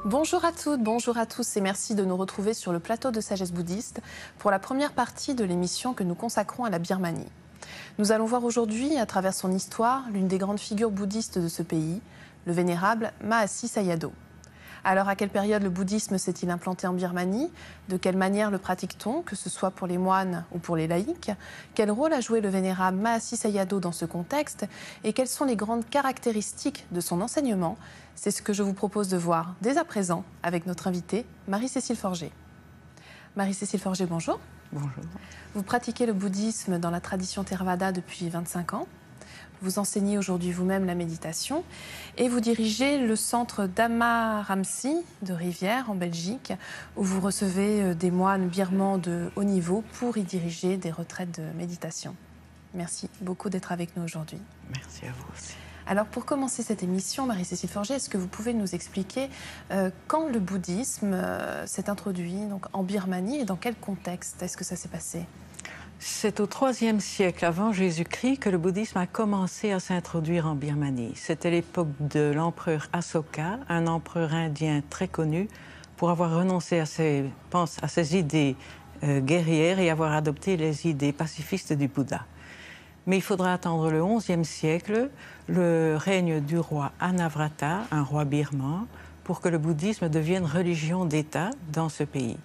Bonjour à toutes, bonjour à tous et merci de nous retrouver sur le plateau de Sagesse Bouddhiste pour la première partie de l'émission que nous consacrons à la Birmanie. Nous allons voir aujourd'hui, à travers son histoire, l'une des grandes figures bouddhistes de ce pays, le vénérable Mahasi Sayadaw. Alors, à quelle période le bouddhisme s'est-il implanté en Birmanie? De quelle manière le pratique-t-on, que ce soit pour les moines ou pour les laïcs? Quel rôle a joué le vénérable Mahasi Sayadaw dans ce contexte? Et quelles sont les grandes caractéristiques de son enseignement? C'est ce que je vous propose de voir dès à présent avec notre invitée, Marie-Cécile Forger. Marie-Cécile Forger, bonjour. Bonjour. Vous pratiquez le bouddhisme dans la tradition Theravada depuis 25 ans. Vous enseignez aujourd'hui vous-même la méditation et vous dirigez le centre Dhamma Ramsi de Rivière en Belgique où vous recevez des moines birmans de haut niveau pour y diriger des retraites de méditation. Merci beaucoup d'être avec nous aujourd'hui. Merci à vous aussi. Alors pour commencer cette émission, Marie-Cécile Forger, est-ce que vous pouvez nous expliquer quand le bouddhisme s'est introduit donc, en Birmanie et dans quel contexte est-ce que ça s'est passé ? C'est au IIIe siècle avant Jésus-Christ que le bouddhisme a commencé à s'introduire en Birmanie. C'était l'époque de l'empereur Asoka, un empereur indien très connu, pour avoir renoncé à ses idées guerrières et avoir adopté les idées pacifistes du Bouddha. Mais il faudra attendre le XIe siècle, le règne du roi Anavrata, un roi birman, pour que le bouddhisme devienne religion d'État dans ce pays.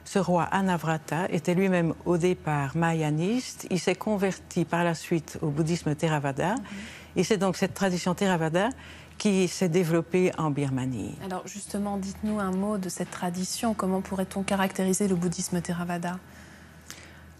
Ce roi Anavrata était lui-même au départ mahayaniste. Il s'est converti par la suite au bouddhisme Theravada. Et c'est donc cette tradition Theravada qui s'est développée en Birmanie. Alors justement, dites-nous un mot de cette tradition. Comment pourrait-on caractériser le bouddhisme Theravada ?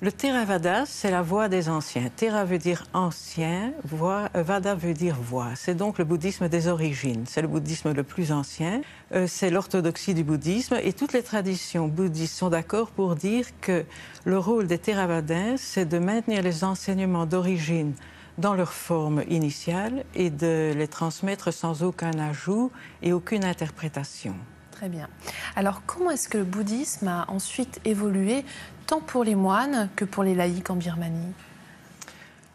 Le Theravada, c'est la voie des anciens. Thera veut dire ancien, Vada veut dire voie. C'est donc le bouddhisme des origines. C'est le bouddhisme le plus ancien. C'est l'orthodoxie du bouddhisme. Et toutes les traditions bouddhistes sont d'accord pour dire que le rôle des Theravadins, c'est de maintenir les enseignements d'origine dans leur forme initiale et de les transmettre sans aucun ajout et aucune interprétation. Très bien. Alors, comment est-ce que le bouddhisme a ensuite évolué, tant pour les moines que pour les laïcs en Birmanie?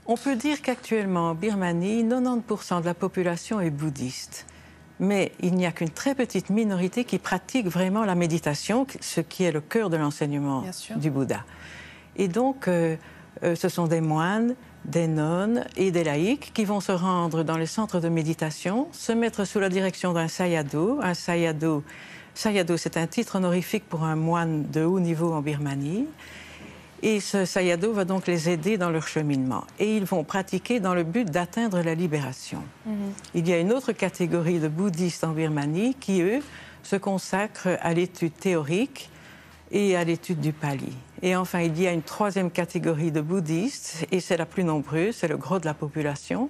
On peut dire qu'actuellement, en Birmanie, 90% de la population est bouddhiste. Mais il n'y a qu'une très petite minorité qui pratique vraiment la méditation, ce qui est le cœur de l'enseignement du Bouddha. Et donc, ce sont des moines, des nonnes et des laïcs qui vont se rendre dans les centres de méditation, se mettre sous la direction d'un sayadaw. Un sayadaw, c'est un titre honorifique pour un moine de haut niveau en Birmanie. Et ce sayadaw va donc les aider dans leur cheminement. Et ils vont pratiquer dans le but d'atteindre la libération. Il y a une autre catégorie de bouddhistes en Birmanie qui, eux, se consacrent à l'étude théorique et à l'étude du Pali. Et enfin, il y a une troisième catégorie de bouddhistes, et c'est la plus nombreuse, c'est le gros de la population,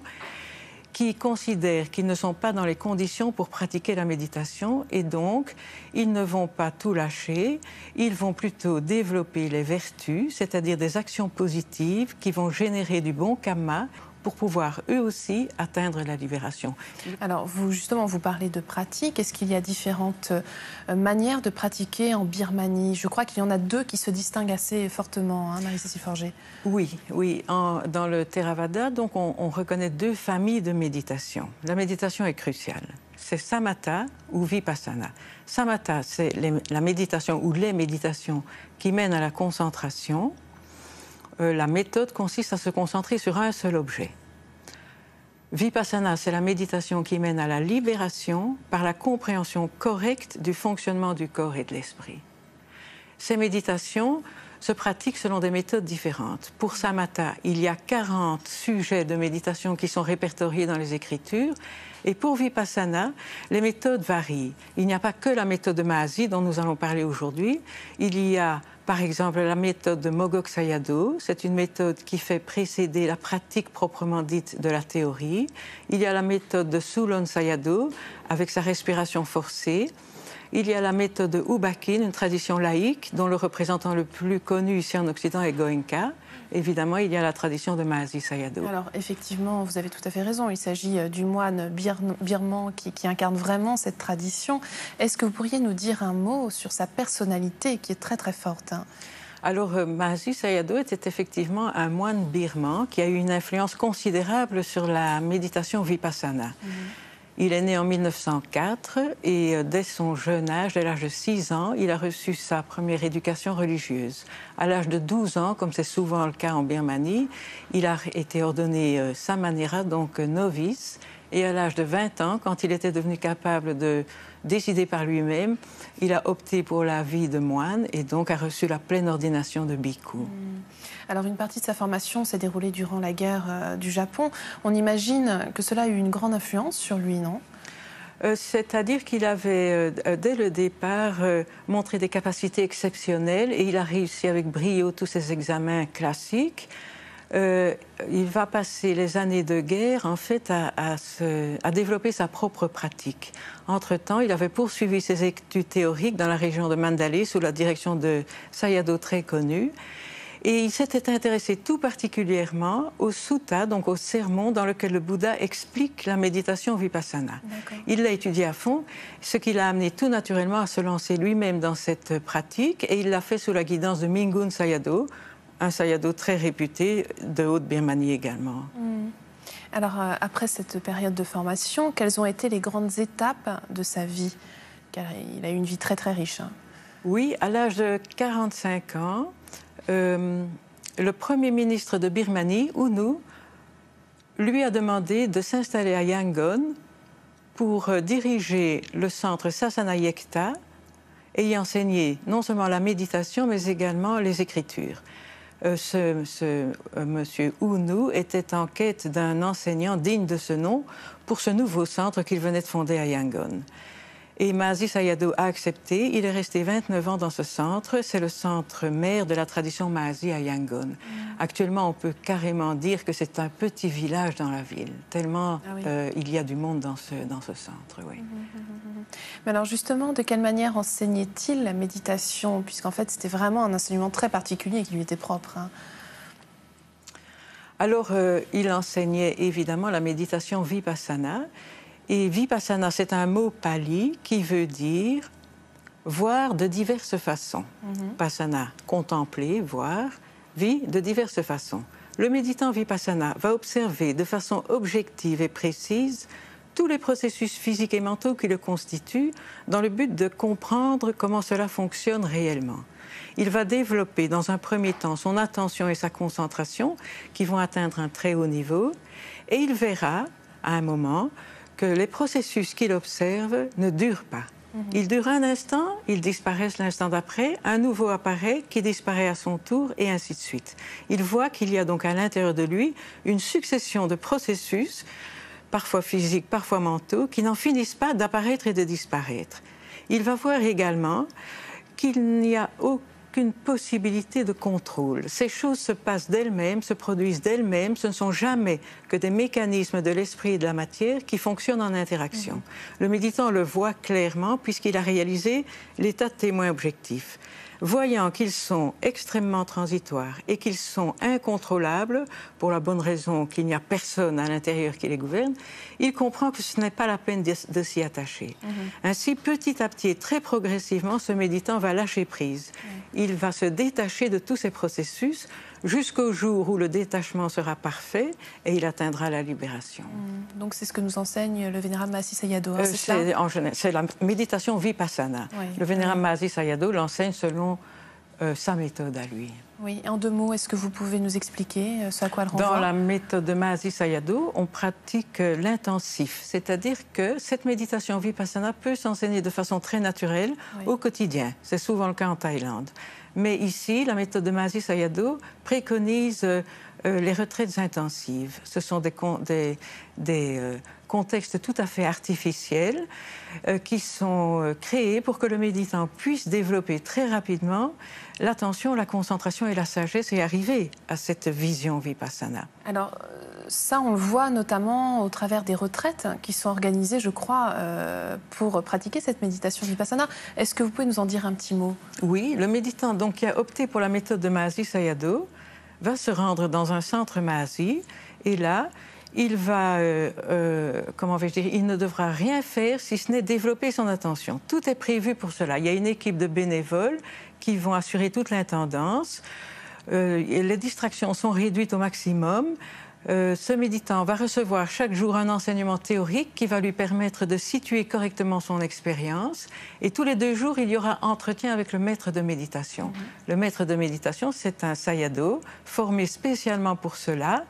qui considèrent qu'ils ne sont pas dans les conditions pour pratiquer la méditation et donc ils ne vont pas tout lâcher, ils vont plutôt développer les vertus, c'est-à-dire des actions positives qui vont générer du bon karma pour pouvoir eux aussi atteindre la libération. Alors vous parlez de pratique. Est-ce qu'il y a différentes manières de pratiquer en Birmanie? Je crois qu'il y en a deux qui se distinguent assez fortement, hein, Marie-Cécile Forger. Oui. Dans le Theravada, donc, on reconnaît deux familles de méditation. La méditation est cruciale. C'est Samatha ou Vipassana. Samatha, c'est la méditation ou les méditations qui mènent à la concentration. La méthode consiste à se concentrer sur un seul objet. Vipassana, c'est la méditation qui mène à la libération par la compréhension correcte du fonctionnement du corps et de l'esprit. Ces méditations se pratiquent selon des méthodes différentes. Pour Samatha, il y a 40 sujets de méditation qui sont répertoriés dans les Écritures. Et pour Vipassana, les méthodes varient. Il n'y a pas que la méthode de Mahasi dont nous allons parler aujourd'hui. Il y a par exemple la méthode de Mogok Sayadaw. C'est une méthode qui fait précéder la pratique proprement dite de la théorie. Il y a la méthode de Sulon Sayadaw avec sa respiration forcée. Il y a la méthode de Ubakin, une tradition laïque dont le représentant le plus connu ici en Occident est Goenka. Évidemment, il y a la tradition de Mahasi Sayadaw. Alors, effectivement, vous avez tout à fait raison. Il s'agit du moine birman qui incarne vraiment cette tradition. Est-ce que vous pourriez nous dire un mot sur sa personnalité qui est très, très forte, hein? Alors, Mahasi Sayadaw était effectivement un moine birman qui a eu une influence considérable sur la méditation vipassana. Il est né en 1904 et dès son jeune âge, dès l'âge de 6 ans, il a reçu sa première éducation religieuse. À l'âge de 12 ans, comme c'est souvent le cas en Birmanie, il a été ordonné samanera, donc novice. Et à l'âge de 20 ans, quand il était devenu capable de décider par lui-même, il a opté pour la vie de moine et donc a reçu la pleine ordination de bhikkhu. Alors une partie de sa formation s'est déroulée durant la guerre du Japon. On imagine que cela a eu une grande influence sur lui, non ? C'est-à-dire qu'il avait, dès le départ, montré des capacités exceptionnelles et il a réussi avec brio tous ses examens classiques. Il va passer les années de guerre, en fait, à développer sa propre pratique. Entre-temps, il avait poursuivi ses études théoriques dans la région de Mandalay sous la direction de Sayadaw très connu. Et il s'était intéressé tout particulièrement au sutta, donc au sermon dans lequel le Bouddha explique la méditation vipassana. Il l'a étudié à fond, ce qui l'a amené tout naturellement à se lancer lui-même dans cette pratique. Et il l'a fait sous la guidance de Mingun Sayadaw, un Sayadaw très réputé de Haute-Birmanie également. Alors, après cette période de formation, quelles ont été les grandes étapes de sa vie ? Car il a eu une vie très très riche. Oui, à l'âge de 45 ans, le premier ministre de Birmanie, U Nu, lui a demandé de s'installer à Yangon pour diriger le centre Sasanayekta et y enseigner non seulement la méditation, mais également les écritures. Monsieur U Nu était en quête d'un enseignant digne de ce nom pour ce nouveau centre qu'il venait de fonder à Yangon. Et Mahasi Sayadaw a accepté. Il est resté 29 ans dans ce centre. C'est le centre mère de la tradition Mahasi à Yangon. Actuellement, on peut carrément dire que c'est un petit village dans la ville, tellement il y a du monde dans ce centre. Oui. Mais alors justement, de quelle manière enseignait-il la méditation ? Puisqu'en fait, c'était vraiment un enseignement très particulier qui lui était propre. Alors, il enseignait évidemment la méditation vipassana. Et vipassana, c'est un mot pali qui veut dire voir de diverses façons. Passana, contempler, voir, vi, de diverses façons. Le méditant vipassana va observer de façon objective et précise tous les processus physiques et mentaux qui le constituent dans le but de comprendre comment cela fonctionne réellement. Il va développer dans un premier temps son attention et sa concentration qui vont atteindre un très haut niveau et il verra à un moment que les processus qu'il observe ne durent pas. Ils durent un instant, ils disparaissent l'instant d'après, un nouveau apparaît qui disparaît à son tour et ainsi de suite. Il voit qu'il y a donc à l'intérieur de lui une succession de processus, parfois physiques, parfois mentaux, qui n'en finissent pas d'apparaître et de disparaître. Il va voir également qu'il n'y a aucune possibilité de contrôle. Ces choses se passent d'elles-mêmes, se produisent d'elles-mêmes. Ce ne sont jamais que des mécanismes de l'esprit et de la matière qui fonctionnent en interaction. Le méditant le voit clairement puisqu'il a réalisé l'état de témoin objectif. Voyant qu'ils sont extrêmement transitoires et qu'ils sont incontrôlables, pour la bonne raison qu'il n'y a personne à l'intérieur qui les gouverne, il comprend que ce n'est pas la peine de s'y attacher. Ainsi, petit à petit et très progressivement, ce méditant va lâcher prise. Il va se détacher de tous ces processus jusqu'au jour où le détachement sera parfait et il atteindra la libération. Donc c'est ce que nous enseigne le vénérable Mahasi Sayadaw, c'est la méditation vipassana. Le vénérable Mahasi Sayadaw l'enseigne selon sa méthode à lui. Oui, en 2 mots, est-ce que vous pouvez nous expliquer ce à quoi elle renvoie ? Dans la méthode de Mahasi Sayadaw, on pratique l'intensif, c'est-à-dire que cette méditation vipassana peut s'enseigner de façon très naturelle au quotidien. C'est souvent le cas en Thaïlande. Mais ici, la méthode de Mahasi Sayadaw préconise les retraites intensives. Ce sont des contextes tout à fait artificiels qui sont créés pour que le méditant puisse développer très rapidement l'attention, la concentration et la sagesse et arriver à cette vision vipassana. Alors, ça, on le voit notamment au travers des retraites qui sont organisées, je crois, pour pratiquer cette méditation vipassana. Est-ce que vous pouvez nous en dire un petit mot ? Oui, le méditant donc, qui a opté pour la méthode de Mahasi Sayadaw va se rendre dans un centre Mahasi et là, il va, il ne devra rien faire si ce n'est développer son attention. Tout est prévu pour cela. Il y a une équipe de bénévoles qui vont assurer toute l'intendance. Les distractions sont réduites au maximum. Ce méditant va recevoir chaque jour un enseignement théorique qui va lui permettre de situer correctement son expérience. Et tous les 2 jours, il y aura entretien avec le maître de méditation. Le maître de méditation, c'est un sayadaw formé spécialement pour cela,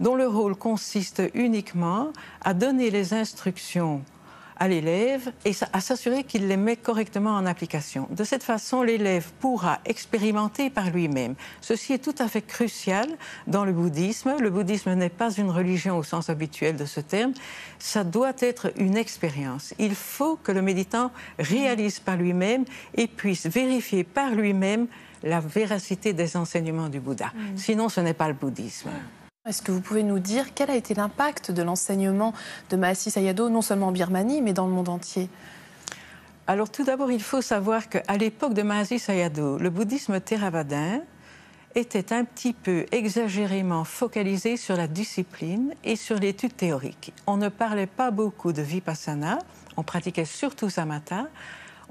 dont le rôle consiste uniquement à donner les instructions à l'élève et à s'assurer qu'il les met correctement en application. De cette façon, l'élève pourra expérimenter par lui-même. Ceci est tout à fait crucial dans le bouddhisme. Le bouddhisme n'est pas une religion au sens habituel de ce terme. Ça doit être une expérience. Il faut que le méditant réalise par lui-même et puisse vérifier par lui-même la véracité des enseignements du Bouddha. Sinon, ce n'est pas le bouddhisme. Est-ce que vous pouvez nous dire quel a été l'impact de l'enseignement de Mahasi Sayadaw, non seulement en Birmanie, mais dans le monde entier? Alors tout d'abord, il faut savoir qu'à l'époque de Mahasi Sayadaw, le bouddhisme théravadin était un petit peu exagérément focalisé sur la discipline et sur l'étude théorique. On ne parlait pas beaucoup de vipassana, on pratiquait surtout samatha.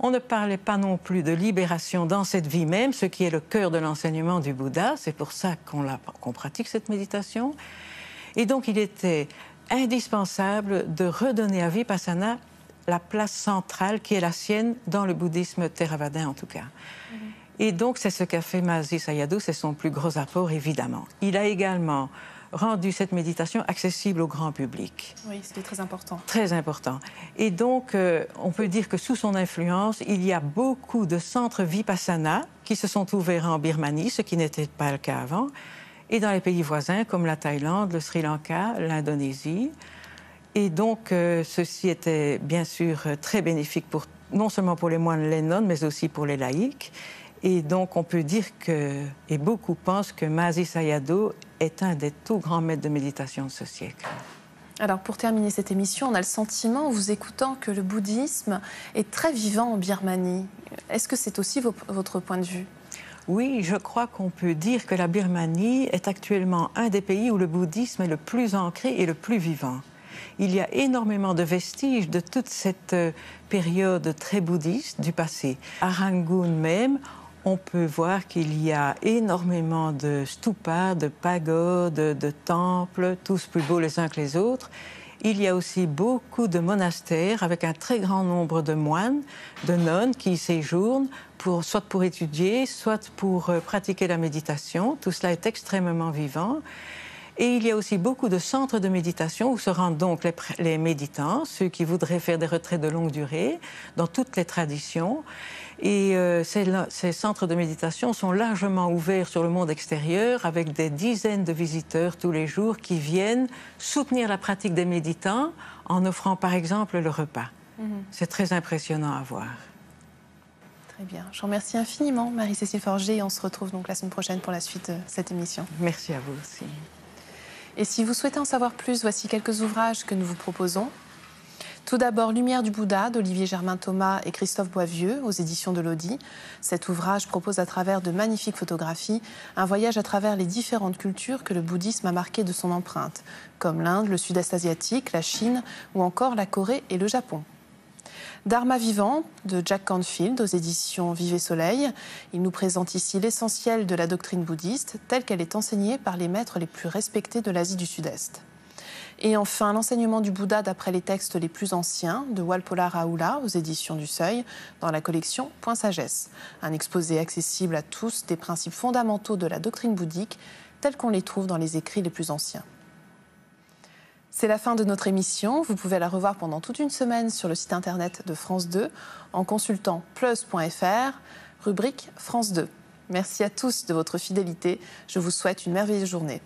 On ne parlait pas non plus de libération dans cette vie même, ce qui est le cœur de l'enseignement du Bouddha. C'est pour ça qu'on pratique cette méditation. Et donc, il était indispensable de redonner à Vipassana la place centrale qui est la sienne dans le bouddhisme théravadin, en tout cas. Et donc, c'est ce qu'a fait Mahasi Sayadaw, c'est son plus gros apport, évidemment. Il a également rendu cette méditation accessible au grand public. Oui, c'était très important. Très important. Et donc, on peut dire que sous son influence, il y a beaucoup de centres Vipassana qui se sont ouverts en Birmanie, ce qui n'était pas le cas avant, et dans les pays voisins comme la Thaïlande, le Sri Lanka, l'Indonésie. Et donc, ceci était bien sûr très bénéfique non seulement pour les moines, les nonnes, mais aussi pour les laïcs. Et donc, on peut dire que, et beaucoup pensent que Mahasi Sayadaw est un des tout grands maîtres de méditation de ce siècle. Alors, pour terminer cette émission, on a le sentiment, en vous écoutant, que le bouddhisme est très vivant en Birmanie. Est-ce que c'est aussi votre point de vue? Oui, je crois qu'on peut dire que la Birmanie est actuellement un des pays où le bouddhisme est le plus ancré et le plus vivant. Il y a énormément de vestiges de toute cette période très bouddhiste du passé. À Rangoon même, on peut voir qu'il y a énormément de stupas, de pagodes, de temples, tous plus beaux les uns que les autres. Il y a aussi beaucoup de monastères avec un très grand nombre de moines, de nonnes qui y séjournent, soit pour étudier, soit pour pratiquer la méditation. Tout cela est extrêmement vivant. Et il y a aussi beaucoup de centres de méditation où se rendent donc les méditants, ceux qui voudraient faire des retraites de longue durée, dans toutes les traditions. Et ces centres de méditation sont largement ouverts sur le monde extérieur avec des dizaines de visiteurs tous les jours qui viennent soutenir la pratique des méditants en offrant par exemple le repas. C'est très impressionnant à voir. Très bien. Je vous remercie infiniment, Marie-Cécile Forget, et on se retrouve donc la semaine prochaine pour la suite de cette émission. Merci à vous aussi. Et si vous souhaitez en savoir plus, voici quelques ouvrages que nous vous proposons. Tout d'abord, Lumière du Bouddha d'Olivier Germain-Thomas et Christophe Boisvieux aux éditions de l'Audi. Cet ouvrage propose à travers de magnifiques photographies un voyage à travers les différentes cultures que le bouddhisme a marquées de son empreinte, comme l'Inde, le Sud-Est asiatique, la Chine ou encore la Corée et le Japon. Dharma vivant de Jack Canfield aux éditions Vive et Soleil. Il nous présente ici l'essentiel de la doctrine bouddhiste telle qu'elle est enseignée par les maîtres les plus respectés de l'Asie du Sud-Est. Et enfin, l'enseignement du Bouddha d'après les textes les plus anciens de Walpola Rahula aux éditions du Seuil dans la collection Point Sagesse. Un exposé accessible à tous des principes fondamentaux de la doctrine bouddhique tels qu'on les trouve dans les écrits les plus anciens. C'est la fin de notre émission. Vous pouvez la revoir pendant toute une semaine sur le site internet de France 2 en consultant plus.fr, rubrique France 2. Merci à tous de votre fidélité. Je vous souhaite une merveilleuse journée.